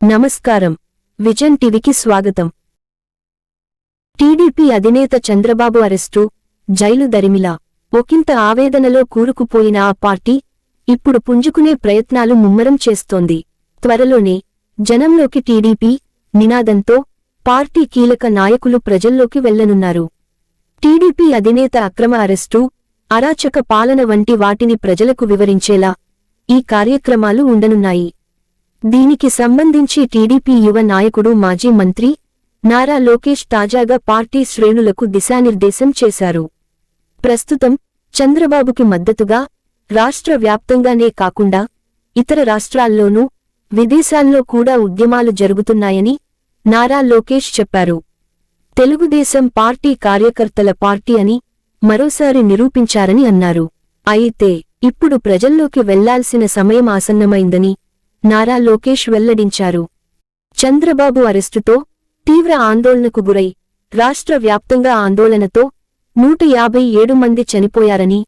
నమస్కారం, విజన్ టీవీకి స్వాగతం. టీడీపీ అధినేత చంద్రబాబు అరెస్టు, జైలు దరిమిలా ఒకంత ఆవేదనలో కూరుకుపోయిన ఆ పార్టీ ఇప్పుడు పుంజుకునే ప్రయత్నాలు ముమ్మరం చేస్తోంది. త్వరలోనే జనంలోకి టీడీపీ నినాదంతో పార్టీ కీలక నాయకులు ప్రజల్లోకి వెళ్లనున్నారు. టీడీపీ అధినేత అక్రమ అరెస్టు, అరాచక పాలన వంటి వాటిని ప్రజలకు వివరించేలా ఈ కార్యక్రమాలు ఉండనున్నాయి. దీనికి సంబంధించి టీడీపీ యువ నాయకుడు మాజీ మంత్రి నారా లోకేష్ తాజాగా పార్టీ శ్రేణులకు దిశానిర్దేశం చేశారు. ప్రస్తుతం చంద్రబాబుకి మద్దతుగా రాష్ట్ర వ్యాప్తంగానే కాకుండా ఇతర రాష్ట్రాల్లోనూ విదేశాల్లో కూడా ఉద్యమాలు జరుగుతున్నాయని నారా లోకేష్ చెప్పారు. తెలుగుదేశం పార్టీ కార్యకర్తల పార్టీ అని మరోసారి నిరూపించారని అన్నారు. అయితే ఇప్పుడు ప్రజల్లోకి వెళ్లాల్సిన సమయం ఆసన్నమైందని నారా లోకేష్ వెల్లడించారు. చంద్రబాబు అరెస్టుతో తీవ్ర ఆందోళనకు గురై రాష్ట్ర వ్యాప్తంగా ఆందోళనతో 157 మంది చనిపోయారని,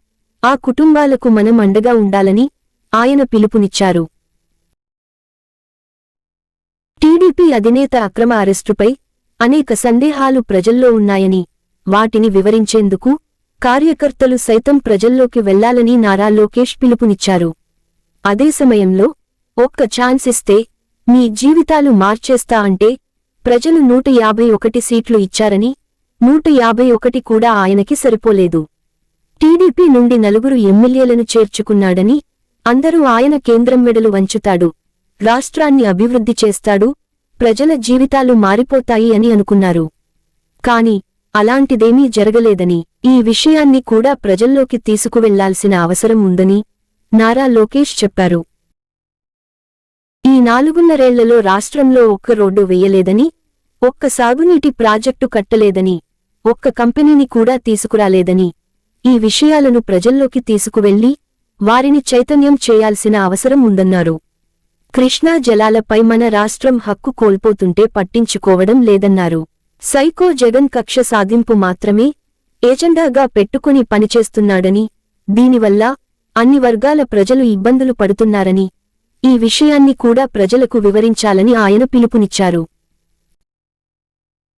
ఆ కుటుంబాలకు మనం అండగా ఉండాలని ఆయన పిలుపునిచ్చారు. టీడీపీ అధినేత అక్రమ అరెస్టుపై అనేక సందేహాలు ప్రజల్లో ఉన్నాయని, వాటిని వివరించేందుకు కార్యకర్తలు సైతం ప్రజల్లోకి వెళ్లాలని నారా లోకేష్ పిలుపునిచ్చారు. అదే సమయంలో ఒక్క ఛాన్స్ ఇస్తే మీ జీవితాలు మార్చేస్తా అంటే ప్రజలు 151 సీట్లు ఇచ్చారని, 151 కూడా ఆయనకి సరిపోలేదు. టీడీపీ నుండి 4 ఎమ్మెల్యేలను చేర్చుకున్నాడని, అందరూ ఆయన కేంద్రం మెడలు వంచుతాడు, రాష్ట్రాన్ని అభివృద్ధి చేస్తాడు, ప్రజల జీవితాలు మారిపోతాయి అని అనుకున్నారు. కాని అలాంటిదేమీ జరగలేదని, ఈ విషయాన్ని కూడా ప్రజల్లోకి తీసుకువెళ్లాల్సిన అవసరం ఉందని నారా లోకేష్ చెప్పారు. ఈ 4.5 రాష్ట్రంలో ఒక్క రోడ్డు వేయలేదని, ఒక్క సాగునీటి ప్రాజెక్టు కట్టలేదని, ఒక్క కంపెనీని కూడా తీసుకురాలేదని, ఈ విషయాలను ప్రజల్లోకి తీసుకువెళ్లి వారిని చైతన్యం చేయాల్సిన అవసరం ఉందన్నారు. కృష్ణా జలాలపై మన రాష్ట్రం హక్కు కోల్పోతుంటే పట్టించుకోవడం లేదన్నారు. సైకో జగన్ కక్ష సాధింపు మాత్రమే ఏజెండాగా పెట్టుకుని పనిచేస్తున్నాడని, దీనివల్ల అన్ని వర్గాల ప్రజలు ఇబ్బందులు పడుతున్నారని, ఈ విషయాన్ని కూడా ప్రజలకు వివరించాలని ఆయన పిలుపునిచ్చారు.